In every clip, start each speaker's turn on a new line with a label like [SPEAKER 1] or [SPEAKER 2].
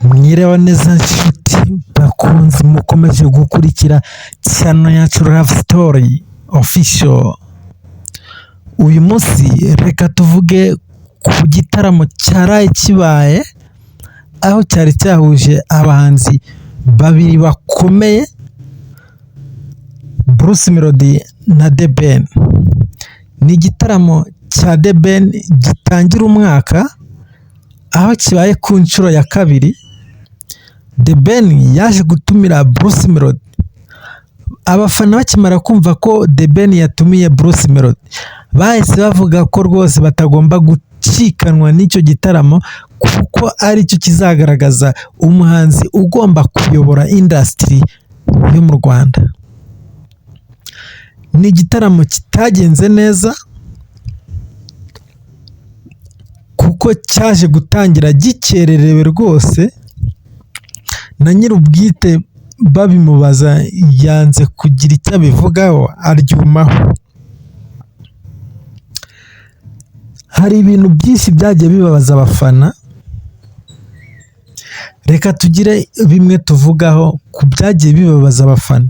[SPEAKER 1] Mwiriwe neza nshuti bakunzi mukomeje gukurikira channel yacu Love Story Official. Uyu munsi reka tuvuge ku gitaramo cyaraye kibaye, aho cyari cyahuje abahanzi babiri bakomeye, Bruce Melody na The Ben. Ni igitaramo cya The Ben gitangira umwaka, aho kibaye ku nshuro ya kabiri. The Ben yaje gutumira Bruce Melody. Abafana bakimara kumva ko The Ben yatumiye Bruce Melody, bahise bavuga ko rwose batagomba gucikanwa n'icyo gitaramo, kuko ari cyo kizagaragaza umuhanzi ugomba kuyobora industry yo mu Rwanda. Ni igitaramo kitagenze neza kuko cyaje gutangira gikererewe rwose, na nyir'ubwite babimubaza yanze kugira icyo abivugaho, aryumaho. Hari ibintu byinshi byagiye bibabaza abafana, reka tugire bimwe tuvugaho ku byagiye bibabaza abafana.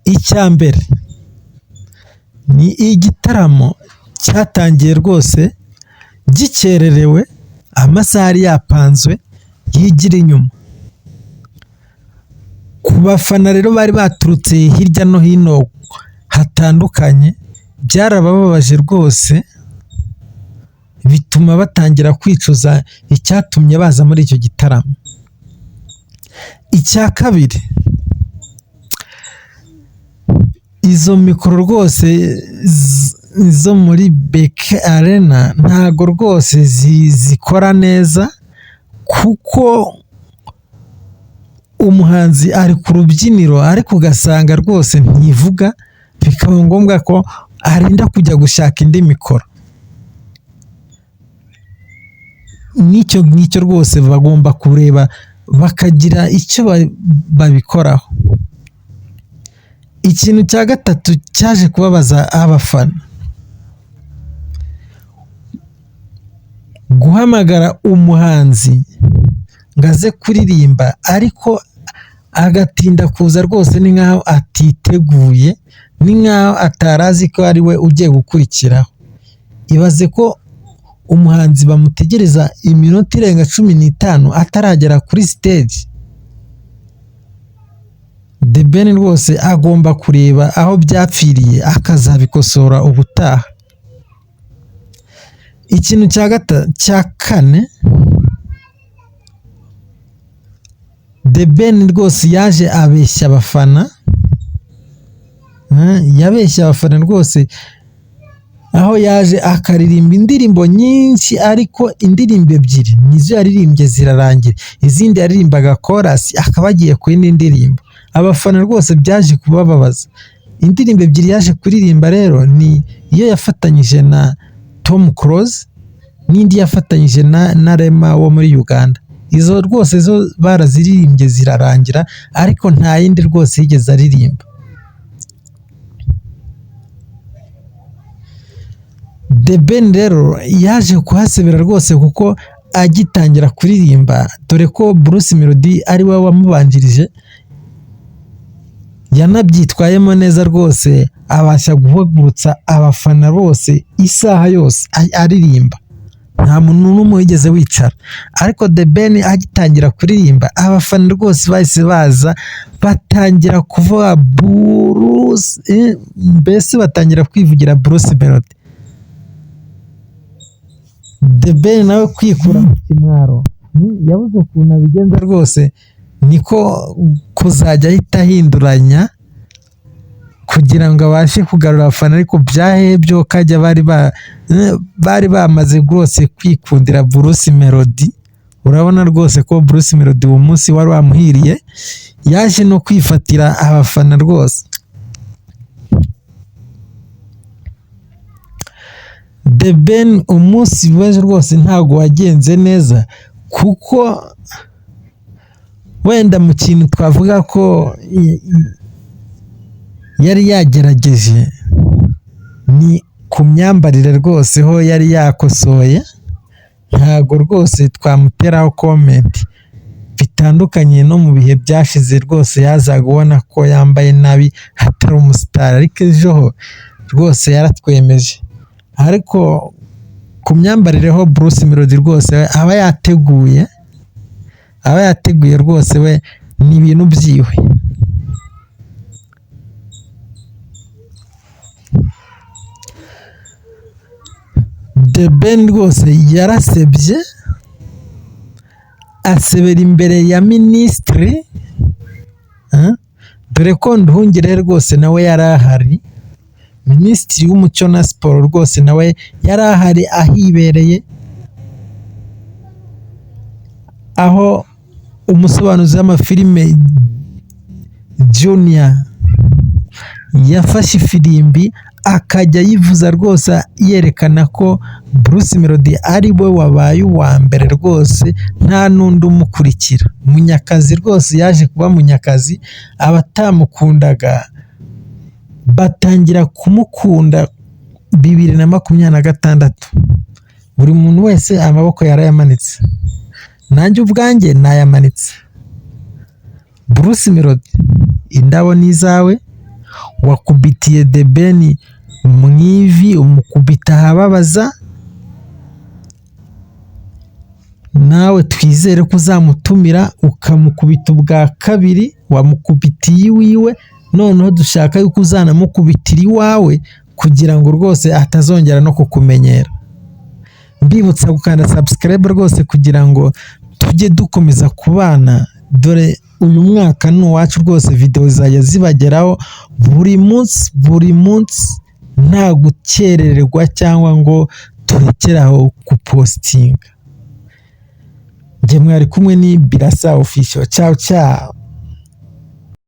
[SPEAKER 1] Icya mbere ni igitaramo cyatangiye rwose gikererewe, amasaha yari yapanzwe yigira inyuma. Ku bafana rero bari baturutse hirya no hino hatandukanye, byarabababaje rwose, bituma batangira kwicuza icyatumye baza muri icyo gitaramo. Icya kabiri, izo mikoro rwose zo muri BK Arena ntago rwose zikora neza, kuko umuhanzi ari ku rubyiniro ariko ugasanga rwose ntivuga, bikaba ngombwa ko arinda kujya gushaka indi mikoro. N'icyo rwose bagomba kureba bakagira icyo babikoraho. Ikintu cya gatatu cyaje kubabaza abafana, guhamagara umuhanzi ngo aze kuririmba ariko agatinda kuza rwose, ni nkaho atiteguye, ni nkaho atarazi ko ari we ugiye gukurikiraho. Ibaze ko umuhanzi bamutegereza iminota irenga 15 ataragera kuri stage. The Ben rwose agomba kureba aho byapfiriye akazabikosora ubutaha. Ikintu cya kane, The Ben rwose yaje abeshya abafana, yabeshya abafana rwose, aho yaje akaririmba indirimbo nyinshi ariko indirimbo ebyiri nizo yaririmbye zirarangira, izindi yaririmbaga chorus akaba agiye ku yindi ndirimbo. Abafana rwose byaje kubababaza. Indirimbo ebyiri yaje kuririmba rero ni iyo yafatanyije na Tom Close n'indi yafatanyije na Rema wo muri Uganda. Izo rwose zo baraziririmbye zirarangira, ariko nta yindi rwose yigeze aririmba. The Ben rero yaje kuhasebera rwose, kuko agitangira kuririmba, dore ko Bruce Melody ari we wamubanjirije, yanabyitwayemo neza rwose, abasha guhagurutsa abafana bose isaha yose aririmba, nta muntu n'umwe wigeze wicara. Ariko The Ben agitangira kuririmba, abafana rwose bahise baza batangira kuvuga Bruce, mbese batangira kwivugira Bruce Melody. The Ben nawe kwikura mu kimwaro, yabuze ukuntu abigenza rwose, niko kuzajya ahita ahinduranya kugira ngo abashe kugarura abafana, ariko byahebye kajya bari bamaze rwose kwikundira Bruce Melody. Urabona rwose ko Bruce Melody uwo munsi wari wamuhiriye, yaje no kwifatira abafana rwose. The Ben umunsi w'ejo rwose ntago wagenze neza, kuko wenda mu kintu twavuga ko yari yagerageje ni ku myambarire rwose, ho yari yakosoye, ntago rwose twamuteraho comment bitandukanye no mu bihe byashize rwose yazaga ubona ko yambaye nabi atari umusitari, ariko ejo ho rwose yaratwemeje. Ariko ku myambarire ho Bruce Melody rwose aba yateguye rwose we ni ibintu byiwe. The Ben rwose yarasebye asebera imbere ya minisitiri, dore ko Nduhungire rwose nawe yari ahari, minisitiri w'umuco na siporo rwose nawe yari ahari ahibereye, aho umusobanuzi w'amafilime Junior yafashe ifirimbi akajya yivuza rwose yerekana ko Bruce Melody ari we wabaye uwa mbere rwose nta n'undi umukurikira. Munyakazi rwose yaje kuba Munyakazi, abatamukundaga batangira kumukunda 2026. Buri muntu wese amaboko yarayamanitse, nanjye ubwanjye nayamanitse. Bruce Melody, indabo ni izawe, wakubitiye The Ben mu ivi umukubita ahababaza, nawe twizere ko uzamutumira ukamukubita ubwa kabiri, wamukubitiye iwiwe, noneho dushaka yuko uzanamukubitira iwawe kugira ngo rwose atazongera no kukumenyera. Mbibutsa gukanda subscribe rwose kugira ngo tujye dukomeza kubana, dore uyu mwaka ni uwacu rwose, video zajya zibageraho buri munsi nta gukerererwa cyangwa ngo turekeraho kupostinga. Njye mwari kumwe ni Birasa Official. Ciao ciao.